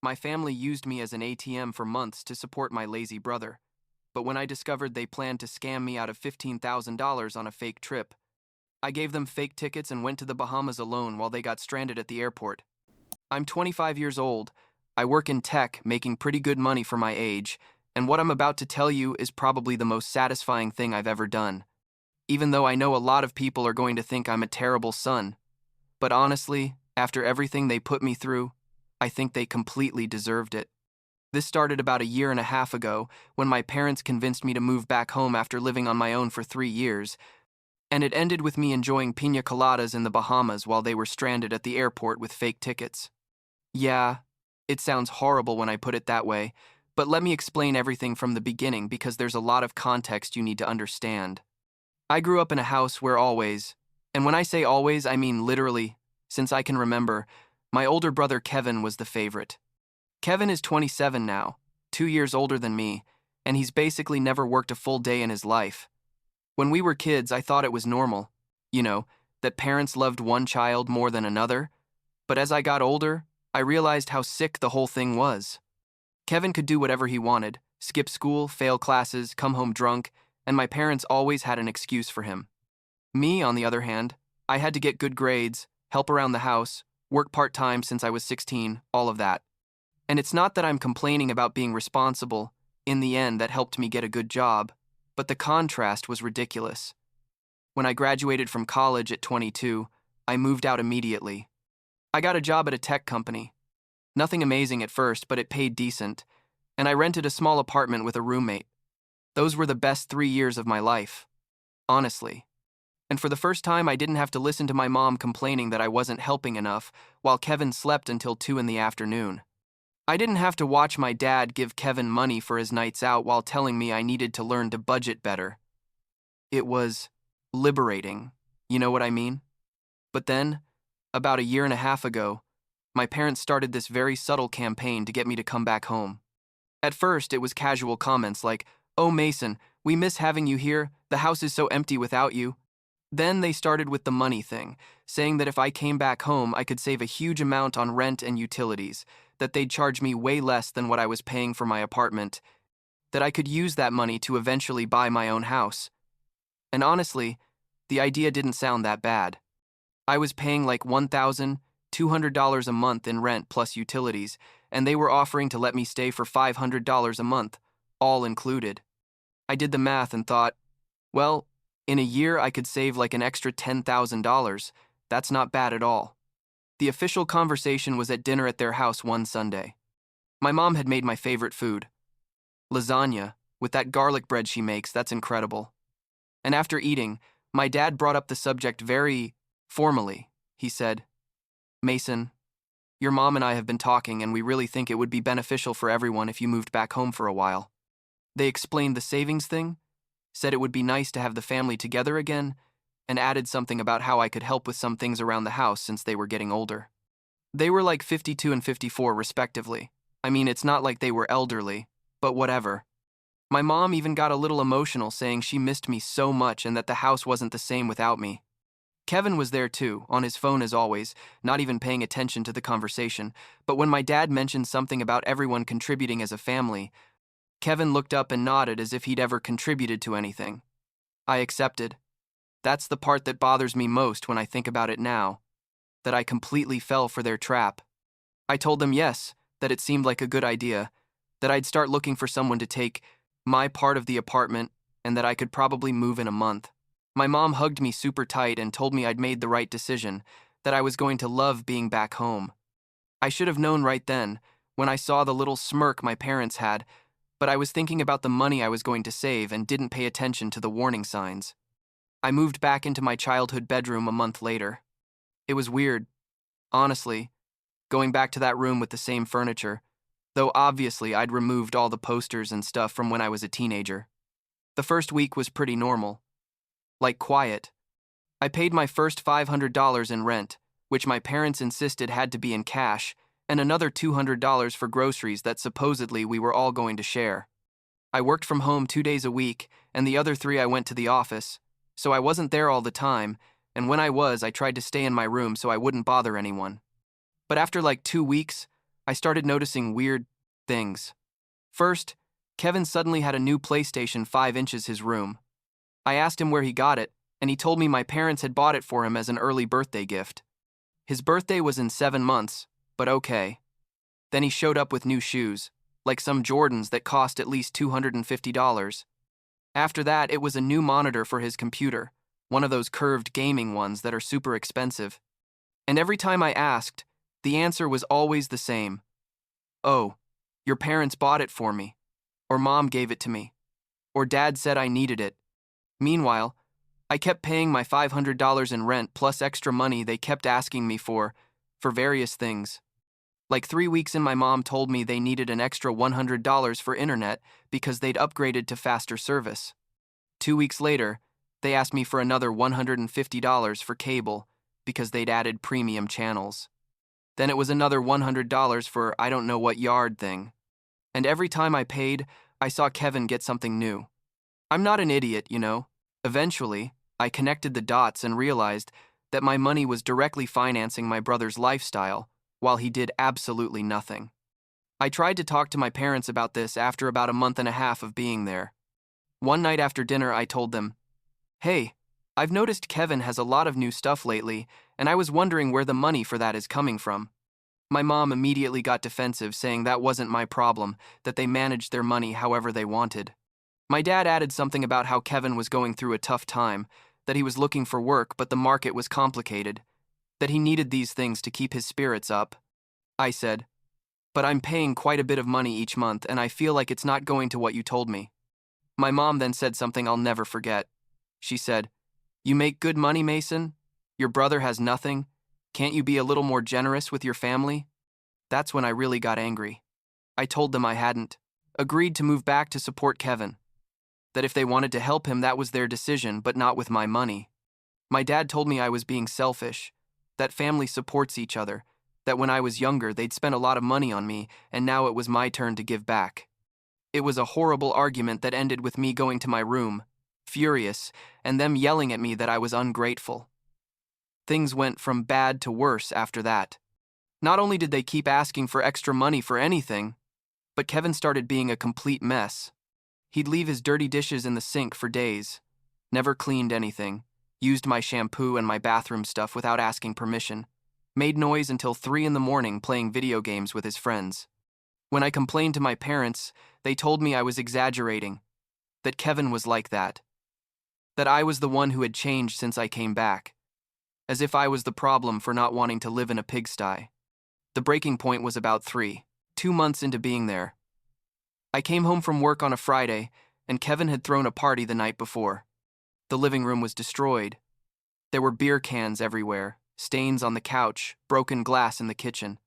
My family used me as an ATM for months to support my lazy brother, but when I discovered they planned to scam me out of $15,000 on a fake trip, I gave them fake tickets and went to the Bahamas alone while they got stranded at the airport. I'm 25 years old. I work in tech, making pretty good money for my age, and what I'm about to tell you is probably the most satisfying thing I've ever done. Even though I know a lot of people are going to think I'm a terrible son. But honestly, after everything they put me through, I think they completely deserved it. This started about a year and a half ago when my parents convinced me to move back home after living on my own for 3 years, and it ended with me enjoying piña coladas in the Bahamas while they were stranded at the airport with fake tickets. Yeah, it sounds horrible when I put it that way, but let me explain everything from the beginning because there's a lot of context you need to understand. I grew up in a house where always, and when I say always, I mean literally, since I can remember, my older brother Kevin was the favorite. Kevin is 27 now, 2 years older than me, and he's basically never worked a full day in his life. When we were kids, I thought it was normal, that parents loved one child more than another, but as I got older, I realized how sick the whole thing was. Kevin could do whatever he wanted, skip school, fail classes, come home drunk, and my parents always had an excuse for him. Me, on the other hand, I had to get good grades, help around the house, work part-time since I was 16, all of that. And it's not that I'm complaining about being responsible. In the end, that helped me get a good job, but the contrast was ridiculous. When I graduated from college at 22, I moved out immediately. I got a job at a tech company. Nothing amazing at first, but it paid decent, and I rented a small apartment with a roommate. Those were the best 3 years of my life, honestly. And for the first time, I didn't have to listen to my mom complaining that I wasn't helping enough while Kevin slept until 2 in the afternoon. I didn't have to watch my dad give Kevin money for his nights out while telling me I needed to learn to budget better. It was liberating, you know what I mean? But then, about a year and a half ago, my parents started this very subtle campaign to get me to come back home. At first, it was casual comments like, "Oh, Mason, we miss having you here. The house is so empty without you." Then they started with the money thing, saying that if I came back home, I could save a huge amount on rent and utilities, that they'd charge me way less than what I was paying for my apartment, that I could use that money to eventually buy my own house. And honestly, the idea didn't sound that bad. I was paying like $1,200 a month in rent plus utilities, and they were offering to let me stay for $500 a month, all included. I did the math and thought, well, in a year I could save like an extra $10,000. That's not bad at all. The official conversation was at dinner at their house one Sunday. My mom had made my favorite food, lasagna, with that garlic bread she makes. That's incredible. And after eating, my dad brought up the subject very formally. He said, "Mason, your mom and I have been talking and we really think it would be beneficial for everyone if you moved back home for a while." They explained the savings thing, said it would be nice to have the family together again, and added something about how I could help with some things around the house since they were getting older. They were like 52 and 54 respectively. I mean, it's not like they were elderly, but whatever. My mom even got a little emotional saying she missed me so much and that the house wasn't the same without me. Kevin was there too, on his phone as always, not even paying attention to the conversation, but when my dad mentioned something about everyone contributing as a family, Kevin looked up and nodded as if he'd ever contributed to anything. I accepted. That's the part that bothers me most when I think about it now, that I completely fell for their trap. I told them yes, that it seemed like a good idea, that I'd start looking for someone to take my part of the apartment, and that I could probably move in a month. My mom hugged me super tight and told me I'd made the right decision, that I was going to love being back home. I should have known right then, when I saw the little smirk my parents had, but I was thinking about the money I was going to save and didn't pay attention to the warning signs. I moved back into my childhood bedroom a month later. It was weird, honestly, going back to that room with the same furniture, though obviously I'd removed all the posters and stuff from when I was a teenager. The first week was pretty normal, like quiet. I paid my first $500 in rent, which my parents insisted had to be in cash, and another $200 for groceries that supposedly we were all going to share. I worked from home 2 days a week, and the other 3 I went to the office, so I wasn't there all the time, and when I was, I tried to stay in my room so I wouldn't bother anyone. But after like 2 weeks, I started noticing weird things. First, Kevin suddenly had a new PlayStation 5 inches his room. I asked him where he got it, and he told me my parents had bought it for him as an early birthday gift. His birthday was in 7 months, but okay. Then he showed up with new shoes, like some Jordans that cost at least $250. After that, it was a new monitor for his computer, one of those curved gaming ones that are super expensive. And every time I asked, the answer was always the same. Oh, your parents bought it for me. Or mom gave it to me. Or dad said I needed it. Meanwhile, I kept paying my $500 in rent plus extra money they kept asking me for various things. Like 3 weeks in, my mom told me they needed an extra $100 for internet because they'd upgraded to faster service. 2 weeks later, they asked me for another $150 for cable because they'd added premium channels. Then it was another $100 for I don't know what yard thing. And every time I paid, I saw Kevin get something new. I'm not an idiot, you know. Eventually, I connected the dots and realized that my money was directly financing my brother's lifestyle, while he did absolutely nothing. I tried to talk to my parents about this after about a month and a half of being there. One night after dinner, I told them, "Hey, I've noticed Kevin has a lot of new stuff lately, and I was wondering where the money for that is coming from." My mom immediately got defensive, saying that wasn't my problem, that they managed their money however they wanted. My dad added something about how Kevin was going through a tough time, that he was looking for work but the market was complicated, that he needed these things to keep his spirits up. I said, "But I'm paying quite a bit of money each month and I feel like it's not going to what you told me." My mom then said something I'll never forget. She said, "You make good money, Mason? Your brother has nothing. Can't you be a little more generous with your family?" That's when I really got angry. I told them I hadn't agreed to move back to support Kevin, that if they wanted to help him, that was their decision, but not with my money. My dad told me I was being selfish, that family supports each other, that when I was younger they'd spent a lot of money on me, and now it was my turn to give back. It was a horrible argument that ended with me going to my room, furious, and them yelling at me that I was ungrateful. Things went from bad to worse after that. Not only did they keep asking for extra money for anything, but Kevin started being a complete mess. He'd leave his dirty dishes in the sink for days, never cleaned anything, used my shampoo and my bathroom stuff without asking permission, made noise until 3 in the morning playing video games with his friends. When I complained to my parents, they told me I was exaggerating, that Kevin was like that I was the one who had changed since I came back, as if I was the problem for not wanting to live in a pigsty. The breaking point was about 2 months into being there. I came home from work on a Friday, and Kevin had thrown a party the night before. The living room was destroyed. There were beer cans everywhere, stains on the couch, broken glass in the kitchen.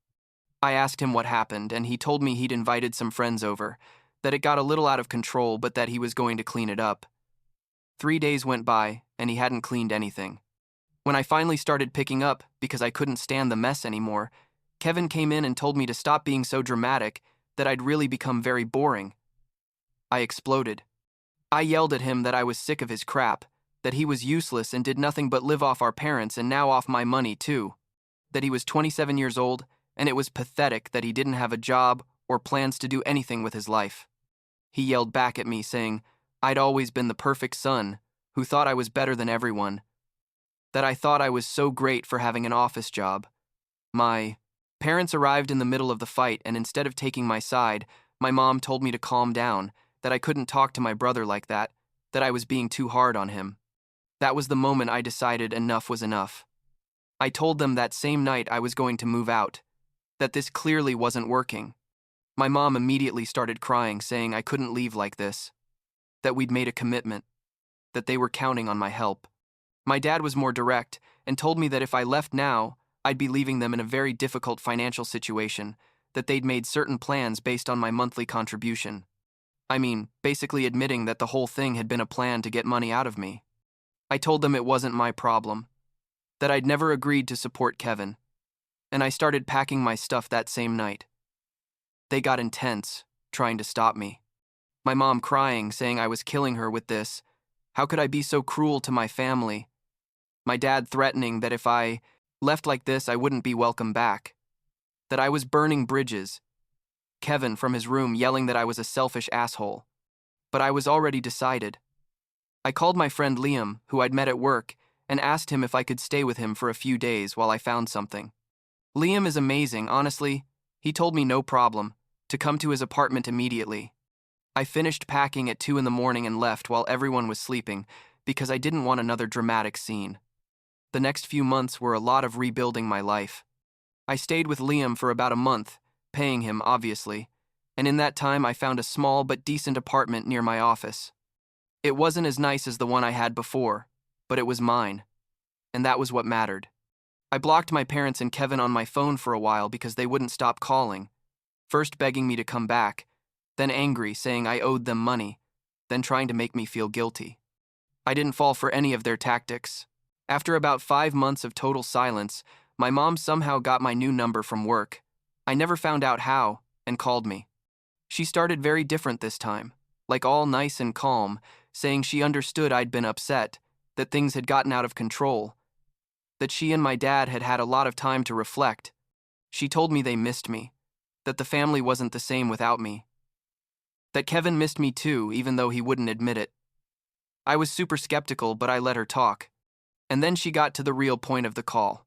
I asked him what happened, and he told me he'd invited some friends over, that it got a little out of control, but that he was going to clean it up. 3 days went by, and he hadn't cleaned anything. When I finally started picking up, because I couldn't stand the mess anymore, Kevin came in and told me to stop being so dramatic, that I'd really become very boring. I exploded. I yelled at him that I was sick of his crap, that he was useless and did nothing but live off our parents and now off my money too, that he was 27 years old and it was pathetic that he didn't have a job or plans to do anything with his life. He yelled back at me saying I'd always been the perfect son who thought I was better than everyone, that I thought I was so great for having an office job. My parents arrived in the middle of the fight, and instead of taking my side, my mom told me to calm down, that I couldn't talk to my brother like that I was being too hard on him. That was the moment I decided enough was enough. I told them that same night I was going to move out, that this clearly wasn't working. My mom immediately started crying, saying I couldn't leave like this, that we'd made a commitment, that they were counting on my help. My dad was more direct and told me that if I left now, I'd be leaving them in a very difficult financial situation, that they'd made certain plans based on my monthly contribution. I mean, basically admitting that the whole thing had been a plan to get money out of me. I told them it wasn't my problem, that I'd never agreed to support Kevin, and I started packing my stuff that same night. They got intense, trying to stop me. My mom crying, saying I was killing her with this. How could I be so cruel to my family? My dad threatening that if I left like this, I wouldn't be welcome back. that I was burning bridges, Kevin from his room yelling that I was a selfish asshole. But I was already decided. I called my friend Liam, who I'd met at work, and asked him if I could stay with him for a few days while I found something. Liam is amazing, honestly. He told me no problem, to come to his apartment immediately. I finished packing at 2 in the morning and left while everyone was sleeping because I didn't want another dramatic scene. The next few months were a lot of rebuilding my life. I stayed with Liam for about a month, paying him, obviously, and in that time I found a small but decent apartment near my office. It wasn't as nice as the one I had before, but it was mine, and that was what mattered. I blocked my parents and Kevin on my phone for a while because they wouldn't stop calling, first begging me to come back, then angry, saying I owed them money, then trying to make me feel guilty. I didn't fall for any of their tactics. After about 5 months of total silence, my mom somehow got my new number from work. I never found out how, and called me. She started very different this time, like all nice and calm, saying she understood I'd been upset, that things had gotten out of control, that she and my dad had had a lot of time to reflect. She told me they missed me, that the family wasn't the same without me, that Kevin missed me too, even though he wouldn't admit it. I was super skeptical, but I let her talk. And then she got to the real point of the call.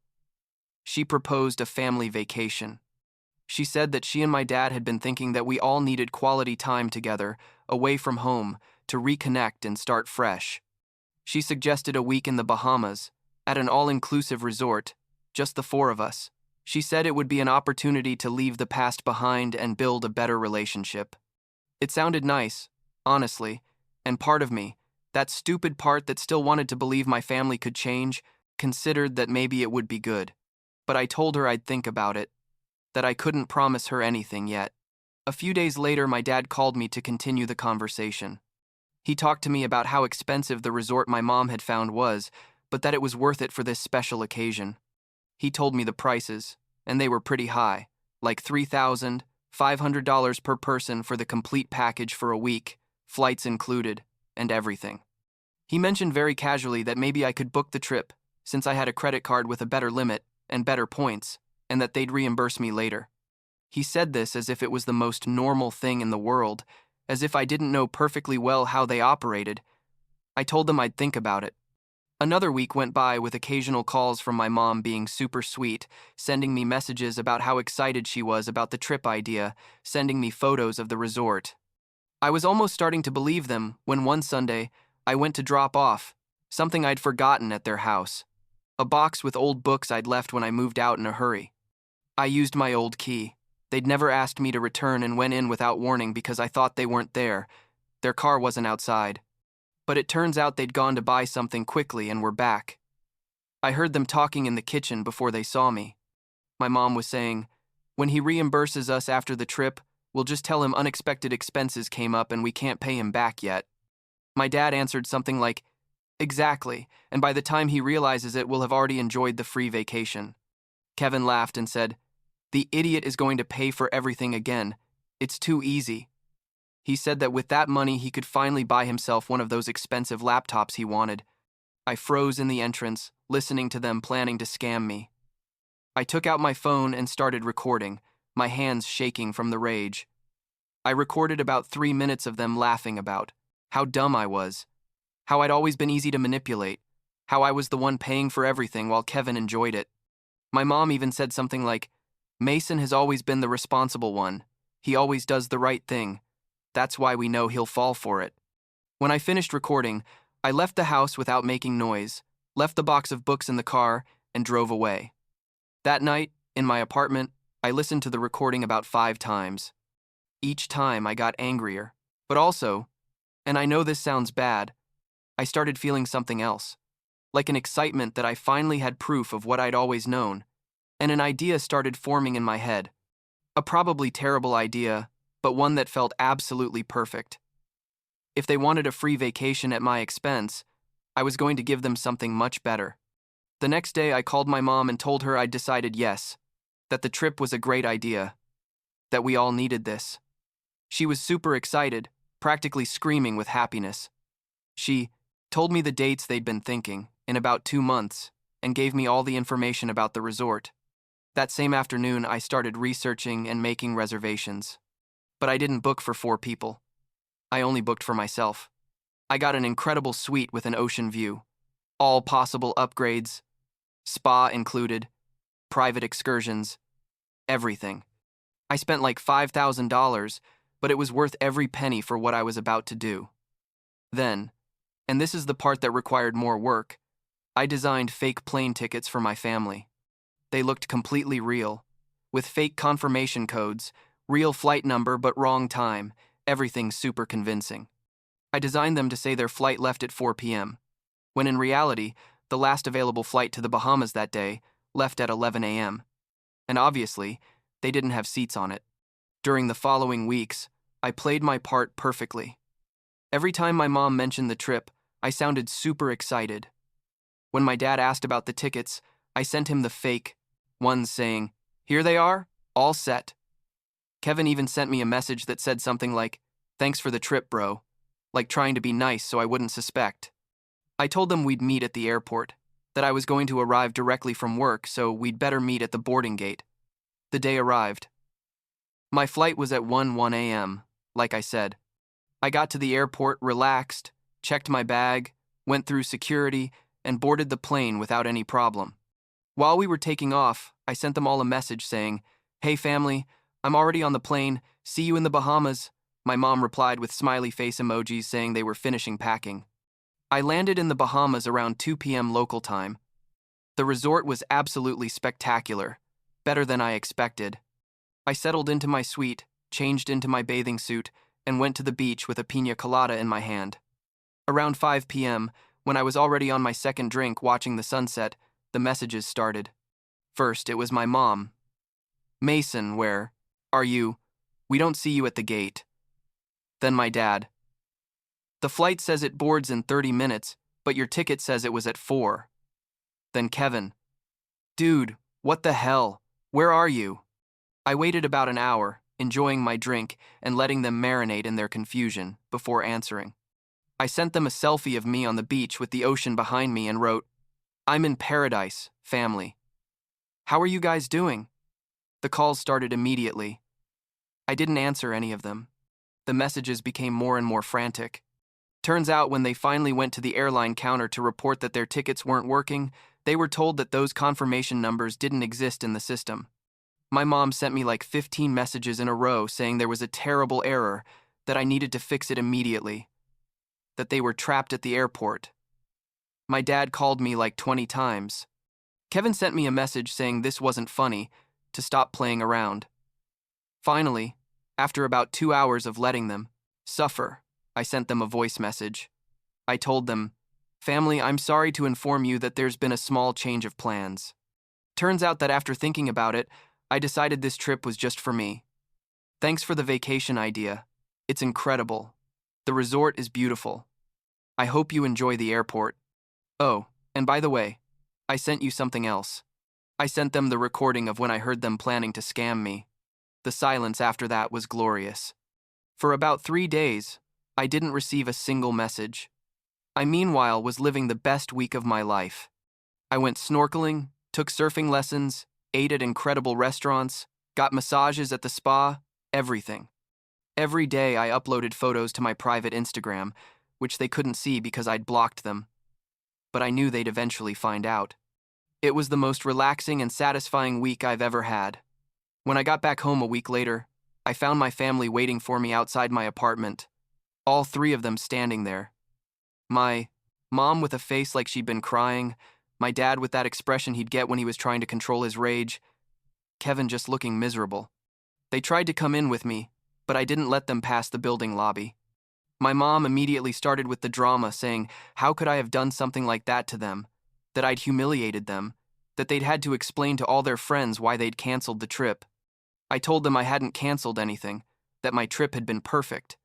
She proposed a family vacation. She said that she and my dad had been thinking that we all needed quality time together, away from home, to reconnect and start fresh. She suggested a week in the Bahamas, at an all-inclusive resort, just the 4 of us. She said it would be an opportunity to leave the past behind and build a better relationship. It sounded nice, honestly, and part of me, that stupid part that still wanted to believe my family could change, considered that maybe it would be good. But I told her I'd think about it, that I couldn't promise her anything yet. A few days later, my dad called me to continue the conversation. He talked to me about how expensive the resort my mom had found was, but that it was worth it for this special occasion. He told me the prices, and they were pretty high, like $3,500 per person for the complete package for a week, flights included, and everything. He mentioned very casually that maybe I could book the trip, since I had a credit card with a better limit and better points, and that they'd reimburse me later. He said this as if it was the most normal thing in the world, as if I didn't know perfectly well how they operated. I told them I'd think about it. Another week went by with occasional calls from my mom being super sweet, sending me messages about how excited she was about the trip idea, sending me photos of the resort. I was almost starting to believe them when one Sunday, I went to drop off something I'd forgotten at their house, a box with old books I'd left when I moved out in a hurry. I used my old key. They'd never asked me to return and went in without warning because I thought they weren't there. Their car wasn't outside. But it turns out they'd gone to buy something quickly and were back. I heard them talking in the kitchen before they saw me. My mom was saying, "When he reimburses us after the trip, we'll just tell him unexpected expenses came up and we can't pay him back yet." My dad answered something like, "Exactly, and by the time he realizes it, we'll have already enjoyed the free vacation." Kevin laughed and said, "The idiot is going to pay for everything again. It's too easy." He said that with that money he could finally buy himself one of those expensive laptops he wanted. I froze in the entrance, listening to them planning to scam me. I took out my phone and started recording, my hands shaking from the rage. I recorded about 3 minutes of them laughing about how dumb I was, how I'd always been easy to manipulate, how I was the one paying for everything while Kevin enjoyed it. My mom even said something like, "Mason has always been the responsible one. He always does the right thing. That's why we know he'll fall for it." When I finished recording, I left the house without making noise, left the box of books in the car, and drove away. That night, in my apartment, I listened to the recording about 5 times. Each time I got angrier, but also, and I know this sounds bad, I started feeling something else, like an excitement that I finally had proof of what I'd always known, and an idea started forming in my head. A probably terrible idea, but one that felt absolutely perfect. If they wanted a free vacation at my expense, I was going to give them something much better. The next day, I called my mom and told her I'd decided yes, that the trip was a great idea, that we all needed this. She was super excited, practically screaming with happiness. She told me the dates they'd been thinking, in about 2 months, and gave me all the information about the resort. That same afternoon, I started researching and making reservations. But I didn't book for 4 people. I only booked for myself. I got an incredible suite with an ocean view, all possible upgrades, spa included, private excursions, everything. I spent like $5,000, but it was worth every penny for what I was about to do. Then, and this is the part that required more work, I designed fake plane tickets for my family. They looked completely real, with fake confirmation codes, real flight number but wrong time, everything super convincing. I designed them to say their flight left at 4 p.m., when in reality, the last available flight to the Bahamas that day left at 11 a.m. And obviously, they didn't have seats on it. During the following weeks, I played my part perfectly. Every time my mom mentioned the trip, I sounded super excited. When my dad asked about the tickets, I sent him the fake ones saying, "Here they are, all set." Kevin even sent me a message that said something like, "Thanks for the trip, bro," like trying to be nice so I wouldn't suspect. I told them we'd meet at the airport, that I was going to arrive directly from work, so we'd better meet at the boarding gate. The day arrived. My flight was at 1 a.m., like I said. I got to the airport, relaxed, checked my bag, went through security, and boarded the plane without any problem. While we were taking off, I sent them all a message saying, "Hey family, I'm already on the plane, see you in the Bahamas." My mom replied with smiley face emojis saying they were finishing packing. I landed in the Bahamas around 2 p.m. local time. The resort was absolutely spectacular, better than I expected. I settled into my suite, changed into my bathing suit, and went to the beach with a piña colada in my hand. Around 5 p.m., when I was already on my second drink watching the sunset, the messages started. First, it was my mom. "Mason, where are you? We don't see you at the gate." Then my dad. "The flight says it boards in 30 minutes, but your ticket says it was at 4. Then Kevin. "Dude, what the hell? Where are you?" I waited about an hour, enjoying my drink and letting them marinate in their confusion before answering. I sent them a selfie of me on the beach with the ocean behind me and wrote, "I'm in paradise, family. How are you guys doing?" The calls started immediately. I didn't answer any of them. The messages became more and more frantic. Turns out when they finally went to the airline counter to report that their tickets weren't working, they were told that those confirmation numbers didn't exist in the system. My mom sent me like 15 messages in a row saying there was a terrible error, that I needed to fix it immediately, that they were trapped at the airport. My dad called me like 20 times. Kevin sent me a message saying this wasn't funny, to stop playing around. Finally, after about 2 hours of letting them suffer, I sent them a voice message. I told them, "Family, I'm sorry to inform you that there's been a small change of plans. Turns out that after thinking about it, I decided this trip was just for me. Thanks for the vacation idea. It's incredible. The resort is beautiful. I hope you enjoy the airport. Oh, and by the way, I sent you something else." I sent them the recording of when I heard them planning to scam me. The silence after that was glorious. For about 3 days, I didn't receive a single message. I meanwhile was living the best week of my life. I went snorkeling, took surfing lessons, ate at incredible restaurants, got massages at the spa, everything. Every day I uploaded photos to my private Instagram, which they couldn't see because I'd blocked them. But I knew they'd eventually find out. It was the most relaxing and satisfying week I've ever had. When I got back home a week later, I found my family waiting for me outside my apartment, all 3 of them standing there. My mom with a face like she'd been crying, my dad with that expression he'd get when he was trying to control his rage, Kevin just looking miserable. They tried to come in with me, but I didn't let them pass the building lobby. My mom immediately started with the drama, saying how could I have done something like that to them, that I'd humiliated them, that they'd had to explain to all their friends why they'd canceled the trip. I told them I hadn't canceled anything, that my trip had been perfect.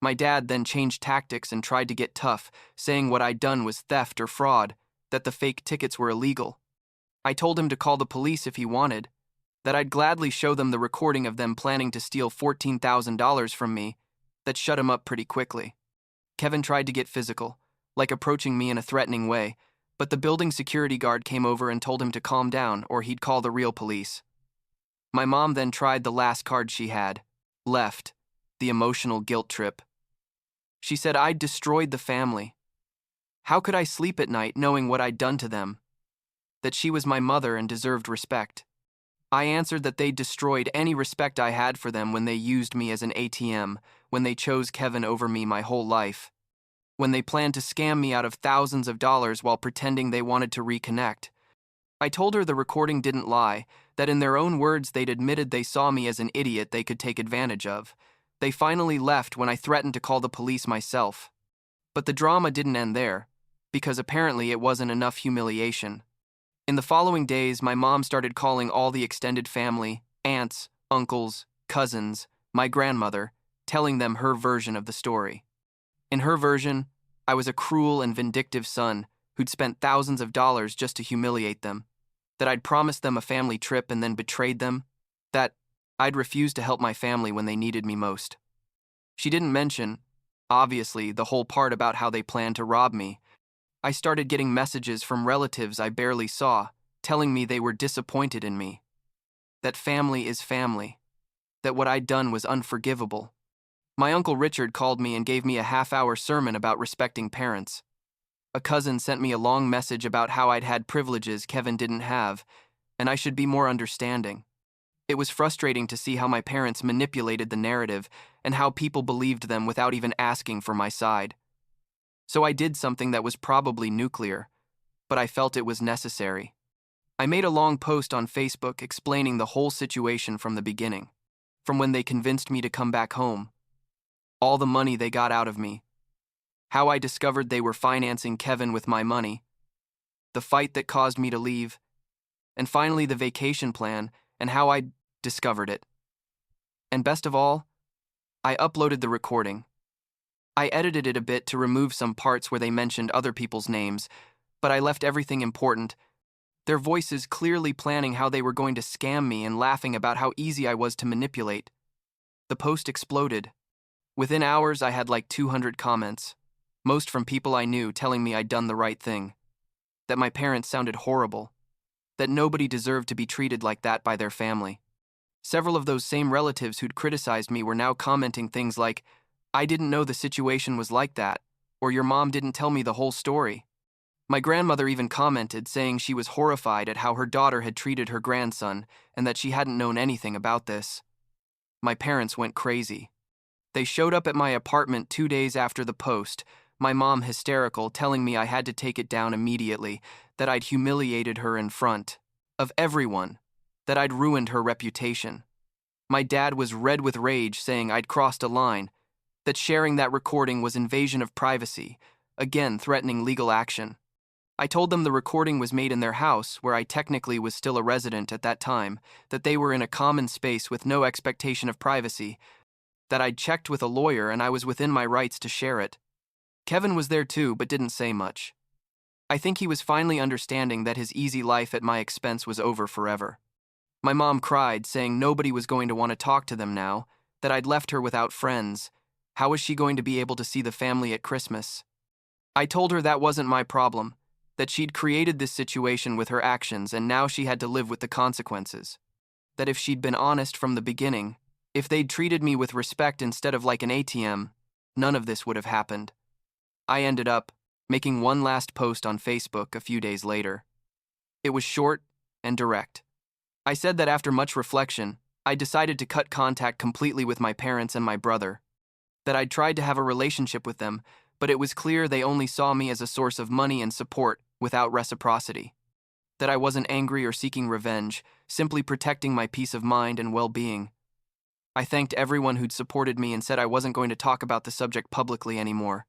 My dad then changed tactics and tried to get tough, saying what I'd done was theft or fraud, that the fake tickets were illegal. I told him to call the police if he wanted, that I'd gladly show them the recording of them planning to steal $14,000 from me, that shut him up pretty quickly. Kevin tried to get physical, like approaching me in a threatening way, but the building security guard came over and told him to calm down or he'd call the real police. My mom then tried the last card she had, left, the emotional guilt trip. She said I'd destroyed the family. How could I sleep at night knowing what I'd done to them? That she was my mother and deserved respect. I answered that they'd destroyed any respect I had for them when they used me as an ATM, when they chose Kevin over me my whole life, when they planned to scam me out of thousands of dollars while pretending they wanted to reconnect. I told her the recording didn't lie, that in their own words they'd admitted they saw me as an idiot they could take advantage of. They finally left when I threatened to call the police myself. But the drama didn't end there, because apparently it wasn't enough humiliation. In the following days, my mom started calling all the extended family, aunts, uncles, cousins, my grandmother, telling them her version of the story. In her version, I was a cruel and vindictive son who'd spent thousands of dollars just to humiliate them, that I'd promised them a family trip and then betrayed them, that I'd refused to help my family when they needed me most. She didn't mention, obviously, the whole part about how they planned to rob me. I started getting messages from relatives I barely saw, telling me they were disappointed in me. That family is family. That what I'd done was unforgivable. My Uncle Richard called me and gave me a half-hour sermon about respecting parents. A cousin sent me a long message about how I'd had privileges Kevin didn't have, and I should be more understanding. It was frustrating to see how my parents manipulated the narrative and how people believed them without even asking for my side. So I did something that was probably nuclear, but I felt it was necessary. I made a long post on Facebook explaining the whole situation from the beginning, from when they convinced me to come back home, all the money they got out of me, how I discovered they were financing Kevin with my money, the fight that caused me to leave, and finally the vacation plan and how I discovered it. And best of all, I uploaded the recording. I edited it a bit to remove some parts where they mentioned other people's names, but I left everything important. Their voices clearly planning how they were going to scam me and laughing about how easy I was to manipulate. The post exploded. Within hours, I had like 200 comments, most from people I knew telling me I'd done the right thing, that my parents sounded horrible, that nobody deserved to be treated like that by their family. Several of those same relatives who'd criticized me were now commenting things like, "I didn't know the situation was like that," or "Your mom didn't tell me the whole story." My grandmother even commented saying she was horrified at how her daughter had treated her grandson and that she hadn't known anything about this. My parents went crazy. They showed up at my apartment 2 days after the post, my mom hysterical, telling me I had to take it down immediately, that I'd humiliated her in front of everyone, that I'd ruined her reputation. My dad was red with rage, saying I'd crossed a line, that sharing that recording was invasion of privacy, again threatening legal action. I told them the recording was made in their house, where I technically was still a resident at that time, that they were in a common space with no expectation of privacy, that I'd checked with a lawyer and I was within my rights to share it. Kevin was there too, but didn't say much. I think he was finally understanding that his easy life at my expense was over forever. My mom cried, saying nobody was going to want to talk to them now, that I'd left her without friends. How was she going to be able to see the family at Christmas? I told her that wasn't my problem, that she'd created this situation with her actions and now she had to live with the consequences. That if she'd been honest from the beginning, if they'd treated me with respect instead of like an ATM, none of this would have happened. I ended up making one last post on Facebook a few days later. It was short and direct. I said that after much reflection, I decided to cut contact completely with my parents and my brother, that I'd tried to have a relationship with them, but it was clear they only saw me as a source of money and support without reciprocity, that I wasn't angry or seeking revenge, simply protecting my peace of mind and well-being. I thanked everyone who'd supported me and said I wasn't going to talk about the subject publicly anymore.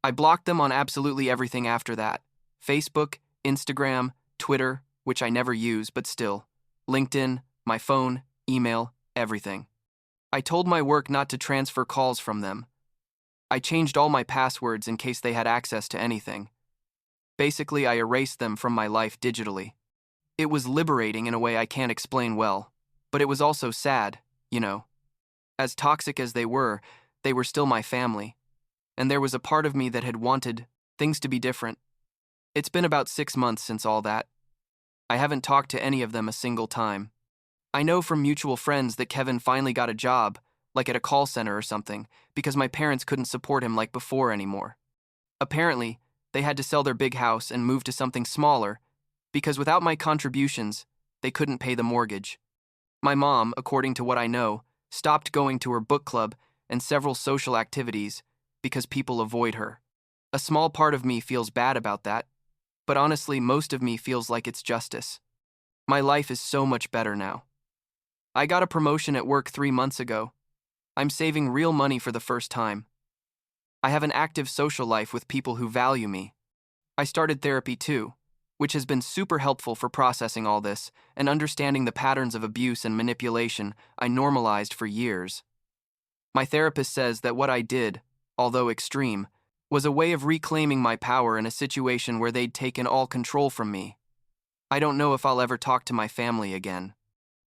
I blocked them on absolutely everything after that: Facebook, Instagram, Twitter, which I never use but still, LinkedIn, my phone, email, everything. I told my work not to transfer calls from them. I changed all my passwords in case they had access to anything. Basically, I erased them from my life digitally. It was liberating in a way I can't explain well, but it was also sad, you know. As toxic as they were still my family, and there was a part of me that had wanted things to be different. It's been about 6 months since all that. I haven't talked to any of them a single time. I know from mutual friends that Kevin finally got a job, like at a call center or something, because my parents couldn't support him like before anymore. Apparently, they had to sell their big house and move to something smaller, because without my contributions, they couldn't pay the mortgage. My mom, according to what I know, stopped going to her book club and several social activities because people avoid her. A small part of me feels bad about that, but honestly, most of me feels like it's justice. My life is so much better now. I got a promotion at work 3 months ago. I'm saving real money for the first time. I have an active social life with people who value me. I started therapy too, which has been super helpful for processing all this and understanding the patterns of abuse and manipulation I normalized for years. My therapist says that what I did, although extreme, was a way of reclaiming my power in a situation where they'd taken all control from me. I don't know if I'll ever talk to my family again.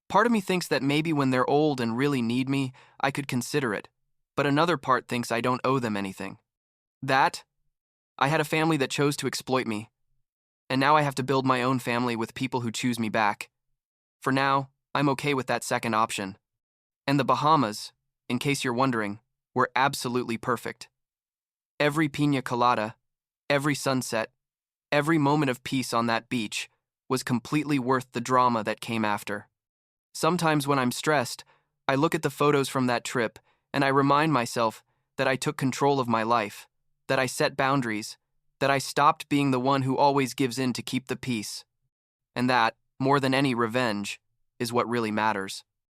Part of me thinks that maybe when they're old and really need me, I could consider it, but another part thinks I don't owe them anything. I had a family that chose to exploit me, and now I have to build my own family with people who choose me back. For now, I'm okay with that second option. And the Bahamas, in case you're wondering, were absolutely perfect. Every piña colada, every sunset, every moment of peace on that beach was completely worth the drama that came after. Sometimes when I'm stressed, I look at the photos from that trip and I remind myself that I took control of my life, that I set boundaries, that I stopped being the one who always gives in to keep the peace. And that, more than any revenge, is what really matters.